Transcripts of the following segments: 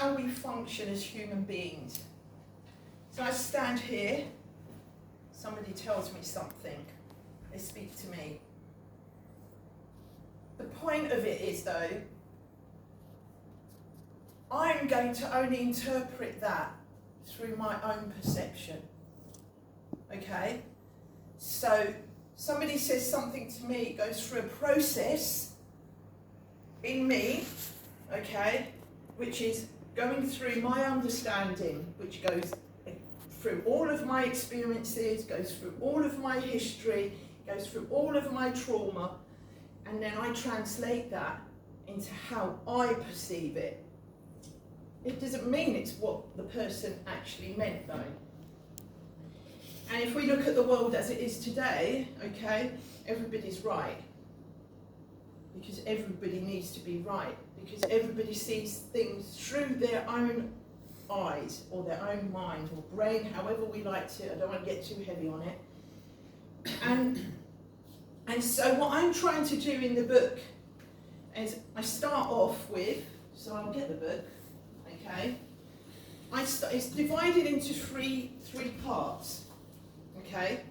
how we function as human beings. So I stand here, somebody tells me something, they speak to me. The point of it is though, I'm going to only interpret that through my own perception. Okay? So somebody says something to me, it goes through a process in me, okay, which is going through my understanding, which goes through all of my experiences, goes through all of my history, goes through all of my trauma, and then I translate that into how I perceive it. It doesn't mean it's what the person actually meant though. And if we look at the world as it is today, okay, everybody's right. Because everybody needs to be right. Because everybody sees things through their own eyes or their own mind or brain, however we like to. I don't want to get too heavy on it. And so what I'm trying to do in the book is I start off with, so I'll get the book, okay. It's divided into three parts, okay.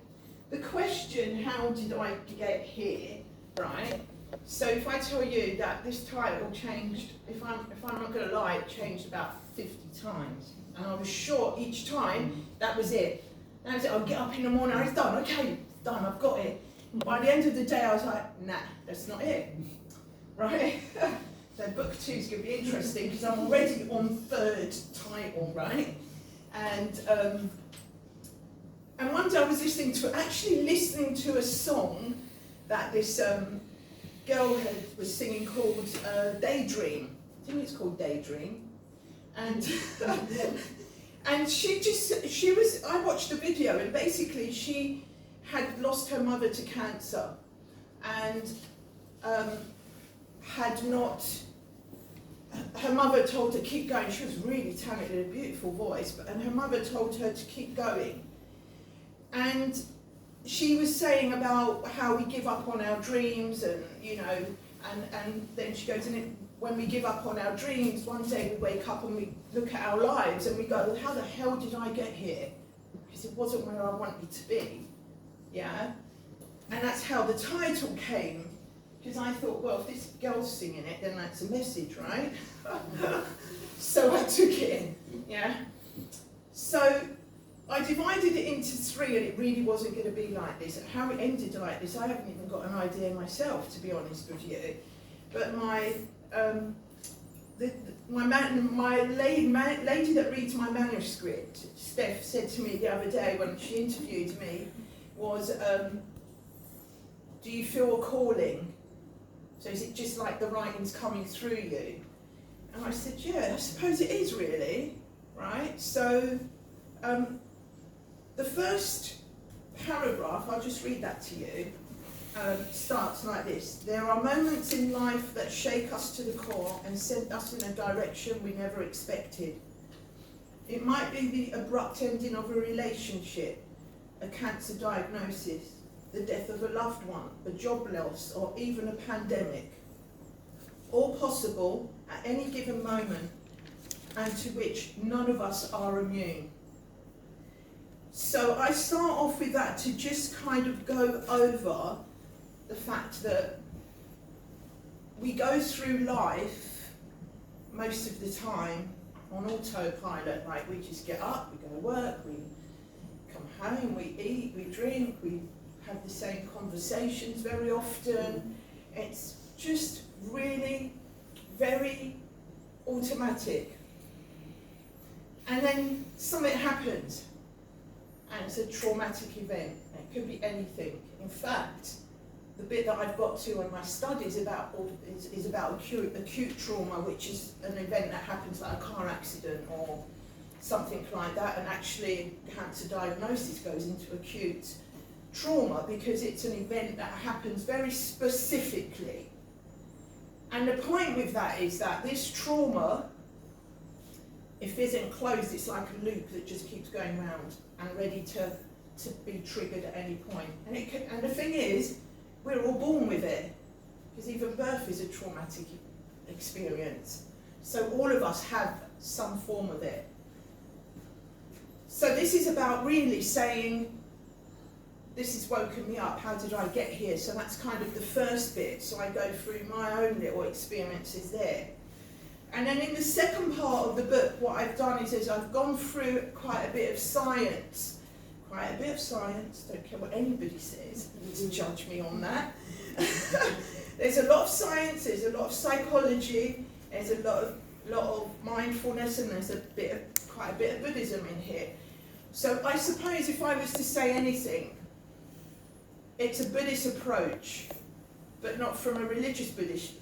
The question, how did I get here, right? So if I tell you that this title changed, if I'm not going to lie, it changed about 50 times. And I was sure each time that was it. That was it. I'll get up in the morning, it's done, okay, it's done, I've got it. And by the end of the day, I was like, nah, that's not it, right? So book 2 is going to be interesting because I'm already on third title, right? And one day I was listening to a song that this girl was singing called Daydream. I think it's called Daydream. And and I watched the video, and basically she had lost her mother to cancer and her mother told her to keep going. She was really talented, a beautiful voice, and her mother told her to keep going. And she was saying about how we give up on our dreams, and you know, and then she goes, and when we give up on our dreams, one day we wake up and we look at our lives and we go, how the hell did I get here? Because it wasn't where I wanted to be, yeah? And that's how the title came, because I thought, well, if this girl's singing it, then that's a message, right? So I took it in, yeah? So I divided it into 3, and it really wasn't going to be like this. And how it ended like this, I haven't even got an idea myself, to be honest with you. But my lady that reads my manuscript, Steph, said to me the other day when she interviewed me, was, do you feel a calling? So is it just like the writing's coming through you? And I said, yeah, I suppose it is really, right? So the first paragraph, I'll just read that to you, starts like this. There are moments in life that shake us to the core and send us in a direction we never expected. It might be the abrupt ending of a relationship, a cancer diagnosis, the death of a loved one, a job loss, or even a pandemic. All possible at any given moment, and to which none of us are immune. So I start off with that to just kind of go over the fact that we go through life most of the time on autopilot. Like, we just get up, we go to work, we come home, we eat, we drink, we have the same conversations very often. It's just really very automatic. And then something happens, and it's a traumatic event. It could be anything. In fact, the bit that I've got to in my studies is about acute trauma, which is an event that happens like a car accident or something like that, and actually cancer diagnosis goes into acute trauma because it's an event that happens very specifically. And the point with that is that this trauma, if it isn't closed, it's like a loop that just keeps going round and ready to be triggered at any point. And the thing is, we're all born with it, because even birth is a traumatic experience. So all of us have some form of it. So this is about really saying, this has woken me up, how did I get here? So that's kind of the first bit. So I go through my own little experiences there. And then in the second part of the book, what I've done is I've gone through quite a bit of science. Quite a bit of science, don't care what anybody says, to judge me on that. There's a lot of science, there's a lot of psychology, there's a lot of mindfulness, and there's quite a bit of Buddhism in here. So I suppose if I was to say anything, it's a Buddhist approach, but not from a religious Buddhist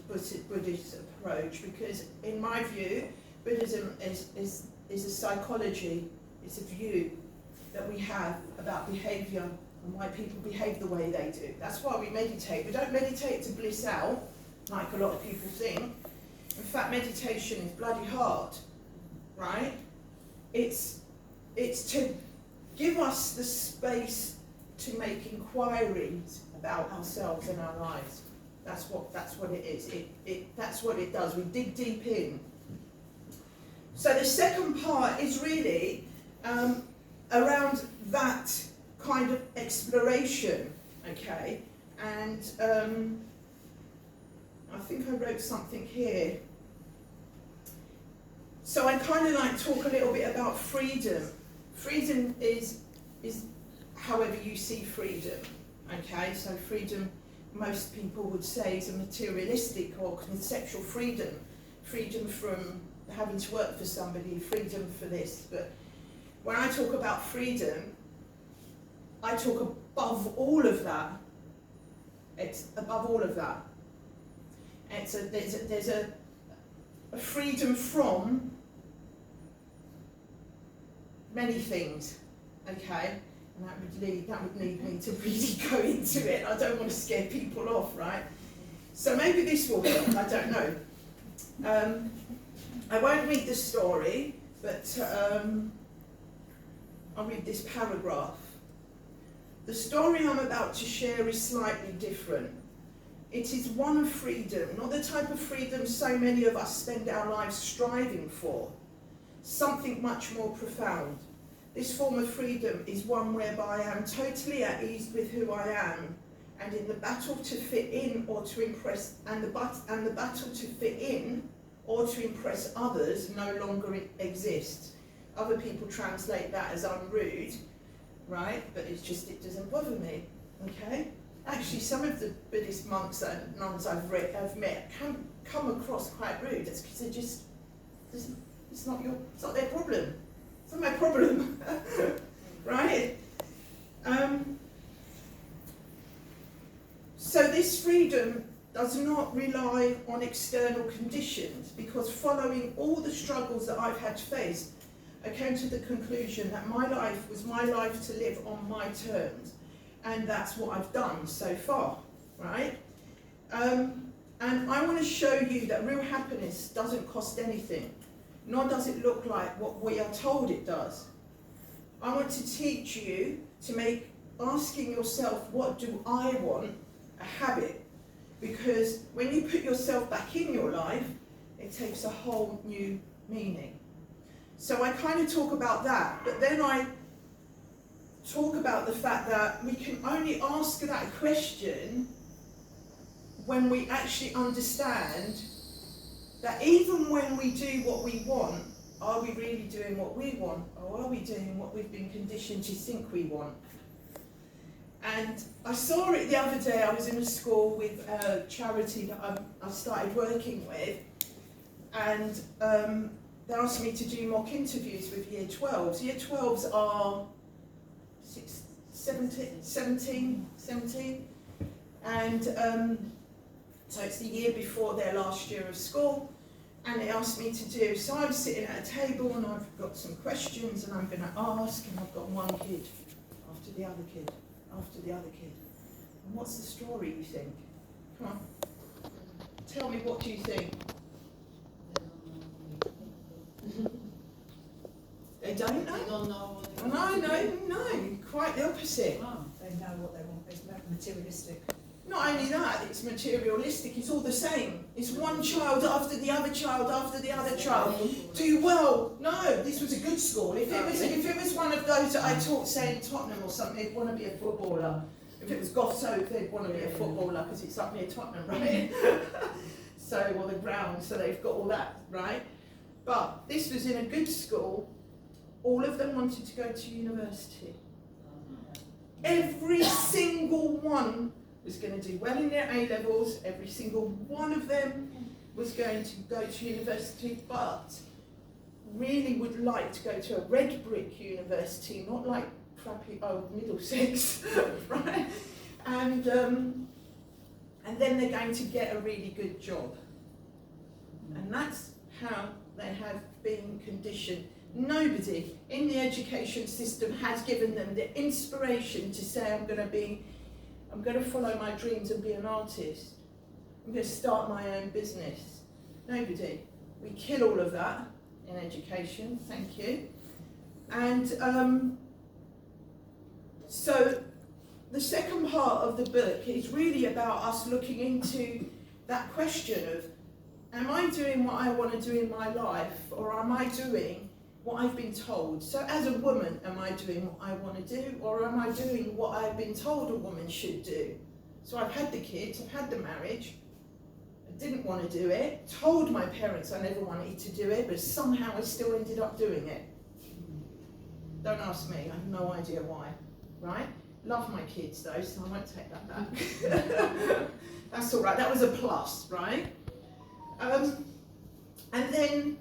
approach, because in my view, Buddhism is a psychology, it's a view that we have about behaviour and why people behave the way they do. That's why we meditate. We don't meditate to bliss out, like a lot of people think. In fact, meditation is bloody hard, right? It's to give us the space to make inquiries about ourselves and our lives. That's what it is. That's what it does. We dig deep in. So the second part is really around that kind of exploration, okay? And I think I wrote something here. So I kind of like talk a little bit about freedom. Freedom is however you see freedom, okay? So freedom, most people would say, is a materialistic or conceptual freedom. Freedom from having to work for somebody, freedom for this. But when I talk about freedom, I talk above all of that. It's above all of that. There's a freedom from many things, okay? And that would need me to really go into it. I don't want to scare people off, right? So maybe this will help, I don't know. I won't read the story, but I'll read this paragraph. The story I'm about to share is slightly different. It is one of freedom, not the type of freedom so many of us spend our lives striving for. Something much more profound. This form of freedom is one whereby I am totally at ease with who I am, and in the battle to fit in or to impress, and the battle to fit in or to impress others no longer exists. Other people translate that as I'm rude, right? But it's just, it doesn't bother me, okay? Actually, some of the Buddhist monks and nuns I've met can come across quite rude. It's because they're just, it's not their problem. It's not my problem, right? So this freedom does not rely on external conditions, because following all the struggles that I've had to face, I came to the conclusion that my life was my life to live on my terms, and that's what I've done so far, right? And I want to show you that real happiness doesn't cost anything, nor does it look like what we are told it does. I want to teach you to make asking yourself, what do I want, a habit, because when you put yourself back in your life, it takes a whole new meaning. So I kind of talk about that, but then I talk about the fact that we can only ask that question when we actually understand that even when we do what we want, are we really doing what we want, or are we doing what we've been conditioned to think we want? And I saw it the other day. I was in a school with a charity that I started working with, and they asked me to do mock interviews with Year 12s. Year 12s are 17, and so it's the year before their last year of school, and they asked me to do, so I'm sitting at a table and I've got some questions and I'm going to ask, and I've got one kid after the other kid, after the other kid. And what's the story, you think? Come on, tell me, what do you think? They don't know? They don't know what they want. No, quite the opposite. Oh, they know what they want. It's materialistic. Not only that, it's materialistic, it's all the same. It's one child after the other child after the other child. Do well. No, this was a good school. If it was one of those that I taught, say, in Tottenham or something, they'd want to be a footballer. If it was Goths Oak, they'd want to be a footballer because it's up near Tottenham, right? So, or the ground, so they've got all that, right? But this was in a good school. All of them wanted to go to university. Every single one was going to do well in their A-levels. Every single one of them was going to go to university, but really would like to go to a red brick university, not like crappy old Middlesex, right? And then they're going to get a really good job. And that's how they have been conditioned. Nobody in the education system has given them the inspiration to say, I'm going to follow my dreams and be an artist. I'm going to start my own business. Nobody. We kill all of that in education, thank you. And so the second part of the book is really about us looking into that question of, am I doing what I want to do in my life, or am I doing what I've been told? So as a woman, am I doing what I want to do, or am I doing what I've been told a woman should do? So I've had the kids, I've had the marriage, I didn't want to do it, told my parents I never wanted to do it, but somehow I still ended up doing it. Don't ask me, I have no idea why, right? Love my kids though, so I won't take that back. That's all right, that was a plus, right? And then,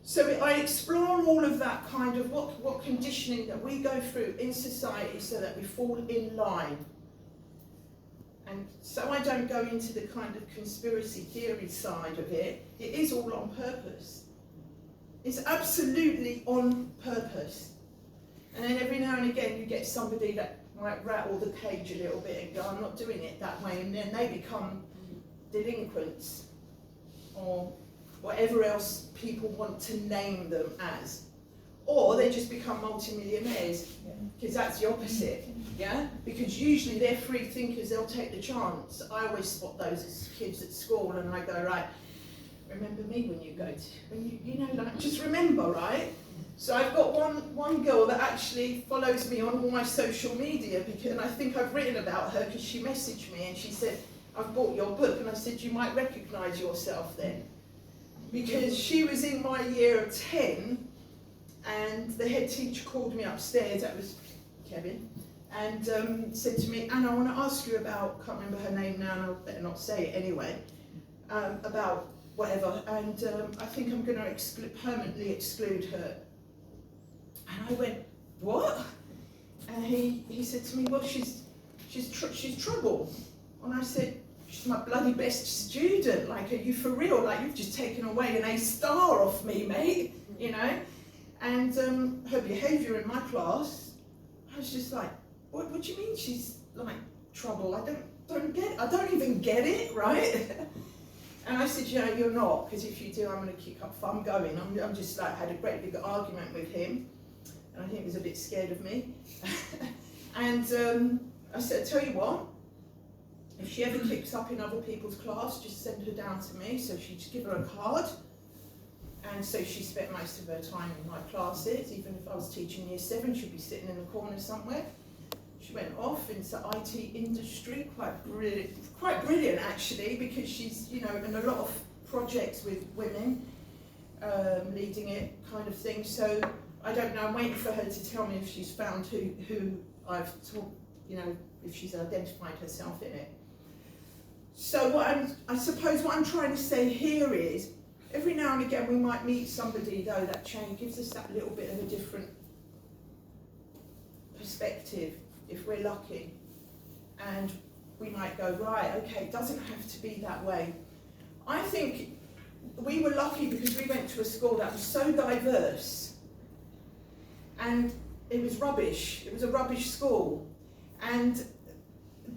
so I explore all of that kind of what conditioning that we go through in society so that we fall in line. And so I don't go into the kind of conspiracy theory side of it. It is all on purpose. It's absolutely on purpose. And then every now and again you get somebody that might rattle the cage a little bit and go, I'm not doing it that way, and then they become delinquents or whatever else people want to name them as. Or they just become multimillionaires, because that's the opposite, yeah? Because usually they're free thinkers, they'll take the chance. I always spot those as kids at school and I go, right, remember me when you go to, when you know, like, just remember, right? So I've got one girl that actually follows me on all my social media, because, and I think I've written about her because she messaged me and she said, I've bought your book, and I said, you might recognise yourself then. Because she was in my year of 10, and the head teacher called me upstairs, that was Kevin, and said to me, Anna, I want to ask you about, can't remember her name now, and I better not say it anyway, about whatever, and I think I'm going to permanently exclude her. And I went, what? And he said to me, well, she's trouble. And I said, she's my bloody best student, like, are you for real? Like, you've just taken away an A star off me, mate, you know? And her behaviour in my class, I was just like, what do you mean she's, like, trouble? I don't even get it, right? And I said, yeah, you're not, because if you do, I'm going to kick up, I'm going. I'm just, like, had a great big argument with him, and I think he was a bit scared of me. And I said, I tell you what, if she ever kicks up in other people's class, just send her down to me. So she'd just give her a card. And so she spent most of her time in my classes. Even if I was teaching year 7, she'd be sitting in the corner somewhere. She went off into the IT industry, quite brilliant actually, because she's, you know, in a lot of projects with women, leading it kind of thing. So I don't know, I'm waiting for her to tell me if she's found who I've taught, you know, if she's identified herself in it. So I suppose what I'm trying to say here is, every now and again we might meet somebody though that gives us that little bit of a different perspective, if we're lucky. And we might go, right, okay, it doesn't have to be that way. I think we were lucky because we went to a school that was so diverse, and it was rubbish. It was a rubbish school.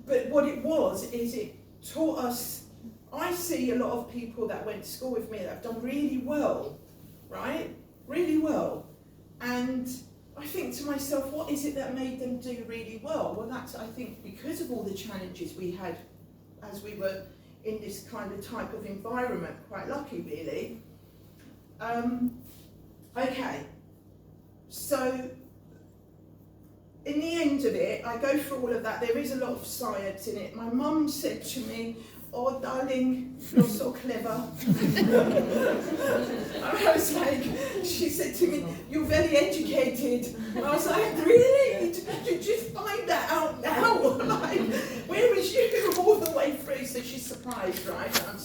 But what it was is it taught us, I see a lot of people that went to school with me that have done really well, right? Really well. And I think to myself, what is it that made them do really well? Well, that's, I think, because of all the challenges we had as we were in this kind of type of environment. Quite lucky, really. Okay, so in the end of it, I go through all of that. There is a lot of science in it. My mum said to me, "Oh, darling, you're so clever." I was like, she said to me, "You're very educated." And I was like, "Really? Did you just find that out now?" Like, where was you all the way through? So she's surprised, right? That I'm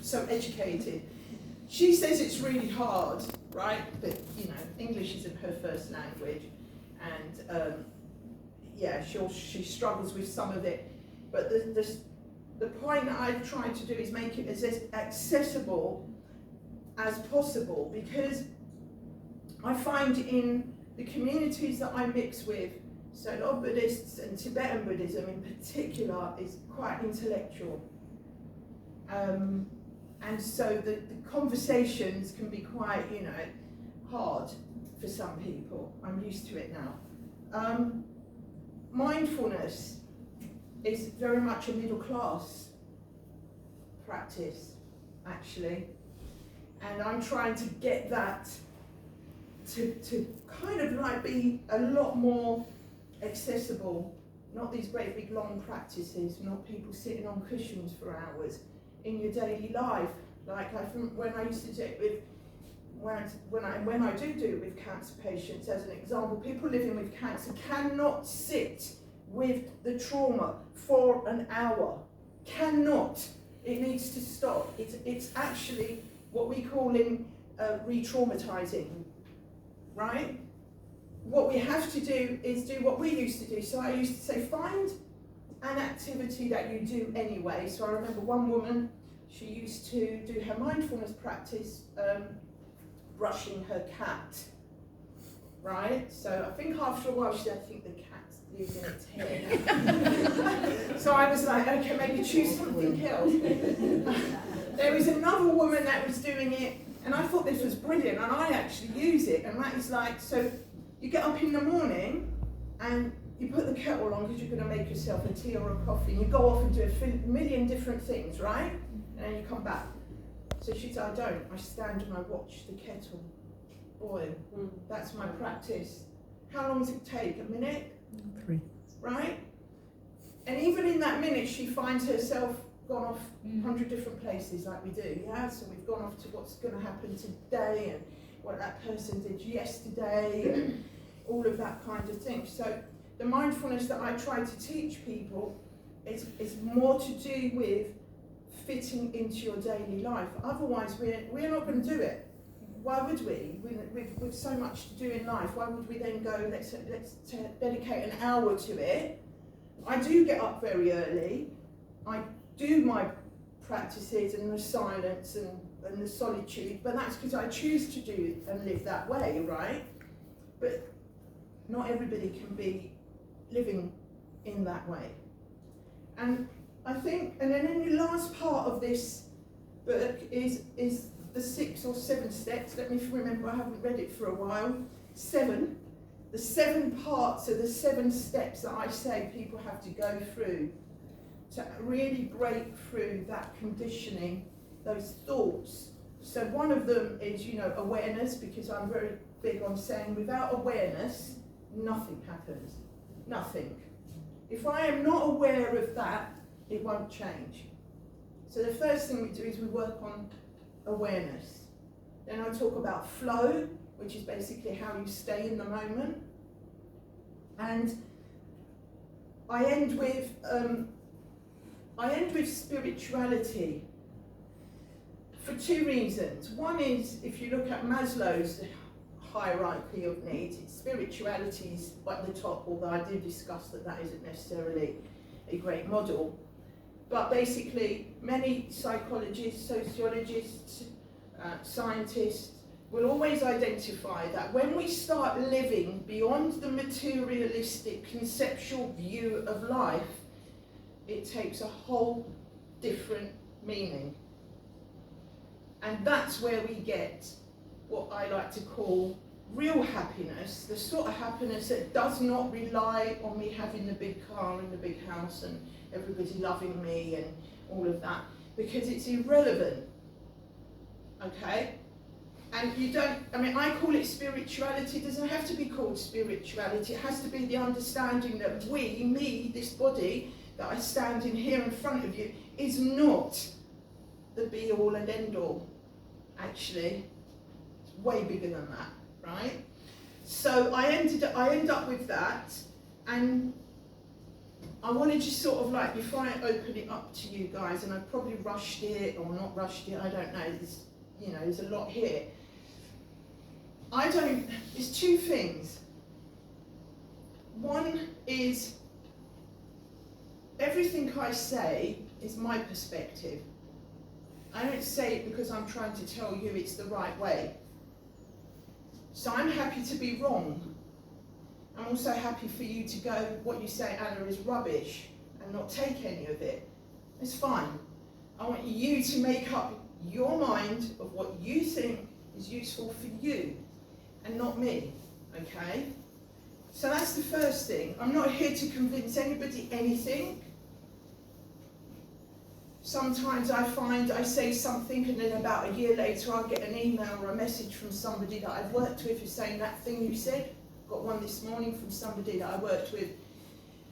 so educated. She says it's really hard, right? But, you know, English isn't her first language. And, yeah, she struggles with some of it. But the point that I've tried to do is make it as accessible as possible, because I find in the communities that I mix with, so a lot of Buddhists and Tibetan Buddhism in particular is quite intellectual. And so the conversations can be quite, you know, hard for some people. I'm used to it now. Mindfulness is very much a middle class practice, actually. And I'm trying to get that to kind of like be a lot more accessible. Not these great big long practices, not people sitting on cushions for hours in your daily life. Like when I used to do it with, when I do it with cancer patients, as an example, people living with cancer cannot sit with the trauma for an hour. Cannot. It needs to stop. It's actually what we call re-traumatizing, right? What we have to do is do what we used to do. So I used to say, find an activity that you do anyway. So I remember one woman, she used to do her mindfulness practice brushing her cat, right? So I think after a while she said, "I think the cat's losing its hair." So I was like, okay, maybe choose something else. There was another woman that was doing it, and I thought this was brilliant, and I actually use it, and that is like, so you get up in the morning and you put the kettle on because you're going to make yourself a tea or a coffee, and you go off and do a million different things, right? And then you come back. So she said, I stand and I watch the kettle boil. That's my practice. How long does it take? A minute? 3. Right? And even in that minute, she finds herself gone off 100 different places like we do, yeah? So we've gone off to what's going to happen today and what that person did yesterday and all of that kind of thing. So the mindfulness that I try to teach people is more to do with fitting into your daily life. Otherwise, we're not going to do it. Why would we? With so much to do in life, why would we then go, let's dedicate an hour to it? I do get up very early. I do my practices and the silence and the solitude, but that's because I choose to do and live that way, right? But not everybody can be living in that way. And I think, and then in the last part of this book is the 6 or 7 steps. Let me remember, I haven't read it for a while. 7. The 7 parts are the 7 steps that I say people have to go through to really break through that conditioning, those thoughts. So one of them is, you know, awareness, because I'm very big on saying without awareness, nothing happens. Nothing. If I am not aware of that, it won't change. So the first thing we do is we work on awareness. Then I talk about flow, which is basically how you stay in the moment. And I end with spirituality for 2 reasons. One is, if you look at Maslow's hierarchy of needs, spirituality is at the top, although I do discuss that isn't necessarily a great model. But basically, many psychologists, sociologists, scientists will always identify that when we start living beyond the materialistic conceptual view of life, it takes a whole different meaning. And that's where we get what I like to call real happiness, the sort of happiness that does not rely on me having the big car and the big house and everybody loving me and all of that, because it's irrelevant, okay? And you don't, I mean, I call it spirituality. It doesn't have to be called spirituality. It has to be the understanding that we, me, this body that I stand in here in front of you, is not the be-all and end-all, actually. It's way bigger than that, right? So I end up with that, and I want to just sort of like, before I open it up to you guys, and I probably rushed it, or not rushed it, I don't know, there's a lot here. There's two things. One is, everything I say is my perspective. I don't say it because I'm trying to tell you it's the right way. So I'm happy to be wrong. I'm also happy for you to go, what you say, Anna, is rubbish, and not take any of it. It's fine. I want you to make up your mind of what you think is useful for you, and not me, okay? So that's the first thing. I'm not here to convince anybody anything. Sometimes I find I say something and then about a year later I'll get an email or a message from somebody that I've worked with who's saying that thing you said. Got one this morning from somebody that I worked with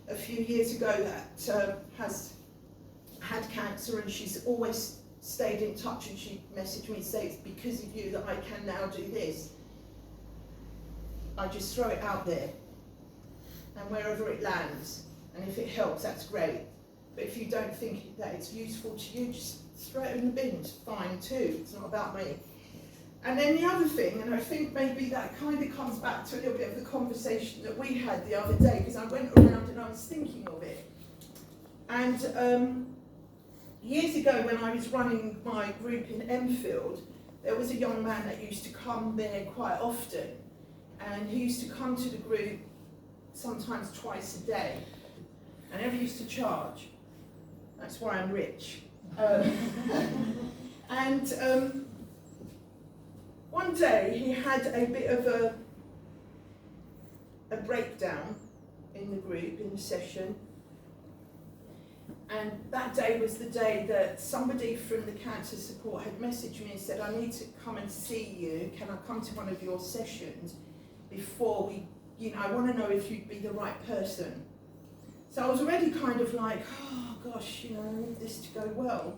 a few years ago that has had cancer, and she's always stayed in touch, and she messaged me and said, it's because of you that I can now do this. I just throw it out there, and wherever it lands, and if it helps, that's great. But if you don't think that it's useful to you, just throw it in the bin. It's fine too. It's not about me. And then the other thing, and I think maybe that kind of comes back to a little bit of the conversation that we had the other day, because I went around and I was thinking of it. And years ago, when I was running my group in Enfield, there was a young man that used to come there quite often. And he used to come to the group sometimes twice a day. I never used to charge. That's why I'm rich. One day he had a bit of a breakdown in the group, in the session. And that day was the day that somebody from the cancer support had messaged me and said, I need to come and see you. Can I come to one of your sessions before we, I want to know if you'd be the right person. So I was already kind of like, oh gosh, I need this to go well.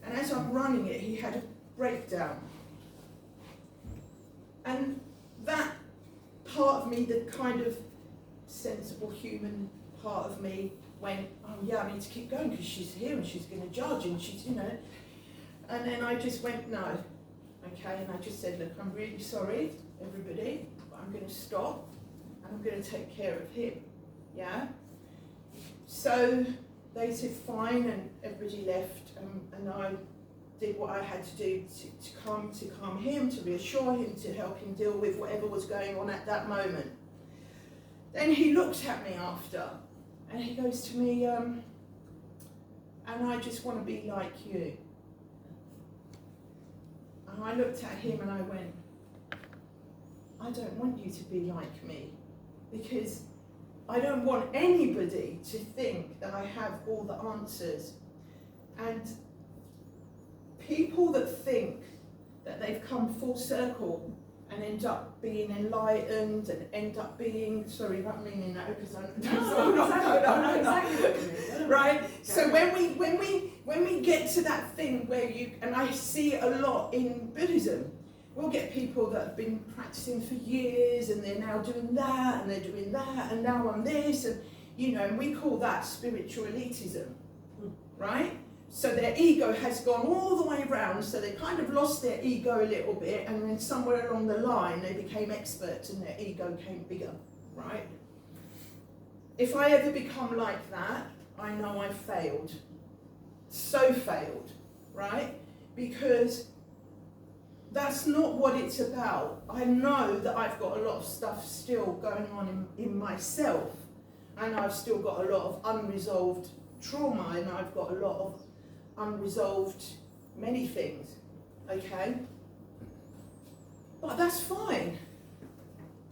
And as I'm running it, he had a breakdown. And that part of me, the kind of sensible human part of me, went, oh yeah, I need to keep going because she's here and she's going to judge and she's, And then I just went, no. Okay, and I just said, look, I'm really sorry, everybody, but I'm going to stop and I'm going to take care of him. Yeah? So they said fine, and everybody left, and I did what I had to do to calm him, to reassure him, to help him deal with whatever was going on at that moment. Then he looked at me after, and he goes to me, and I just want to be like you. And I looked at him and I went, I don't want you to be like me, because I don't want anybody to think that I have all the answers. And people that think that they've come full circle and end up being enlightened and end up being, sorry, not meaning that because I'm not exactly what you mean. Right? So when we get to that thing where and I see it a lot in Buddhism, we'll get people that have been practicing for years and they're now doing that and they're doing that and now I'm this, and and we call that spiritual elitism, right? So their ego has gone all the way around, so they kind of lost their ego a little bit, and then somewhere along the line they became experts and their ego came bigger, right? If I ever become like that, I know I've failed. So failed, right? Because that's not what it's about. I know that I've got a lot of stuff still going on in myself, and I've still got a lot of unresolved trauma, and I've got a lot of unresolved many things, okay? But that's fine.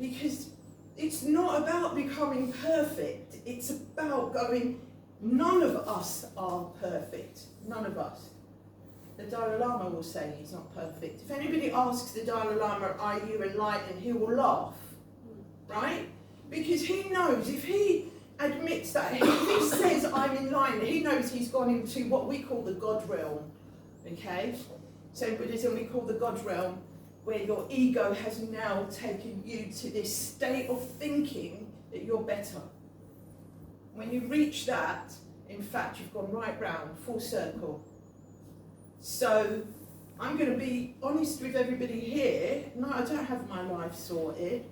Because it's not about becoming perfect, it's about going, none of us are perfect, none of us. The Dalai Lama will say he's not perfect. If anybody asks the Dalai Lama, are you enlightened, he will laugh, right? Because he knows if he admits that, if he says I'm enlightened, he knows he's gone into what we call the God realm, okay? So in Buddhism we call the God realm, where your ego has now taken you to this state of thinking that you're better. When you reach that, in fact, you've gone right round, full circle. So I'm going to be honest with everybody here. No, I don't have my life sorted.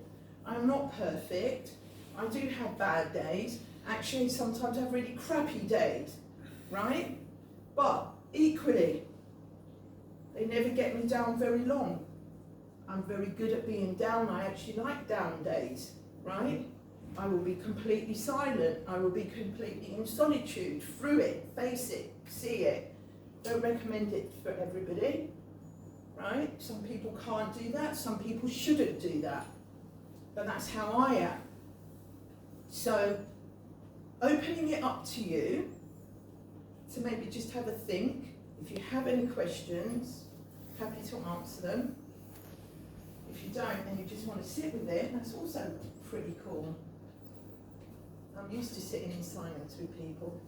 I'm not perfect. I do have bad days. Actually, sometimes I have really crappy days, right? But equally, they never get me down very long. I'm very good at being down. I actually like down days, right? I will be completely silent. I will be completely in solitude, through it, face it, see it. Don't recommend it for everybody, right? Some people can't do that. Some people shouldn't do that. But that's how I am. So, opening it up to you to maybe just have a think. If you have any questions, happy to answer them. If you don't and you just want to sit with it, that's also pretty cool. I'm used to sitting in silence with people.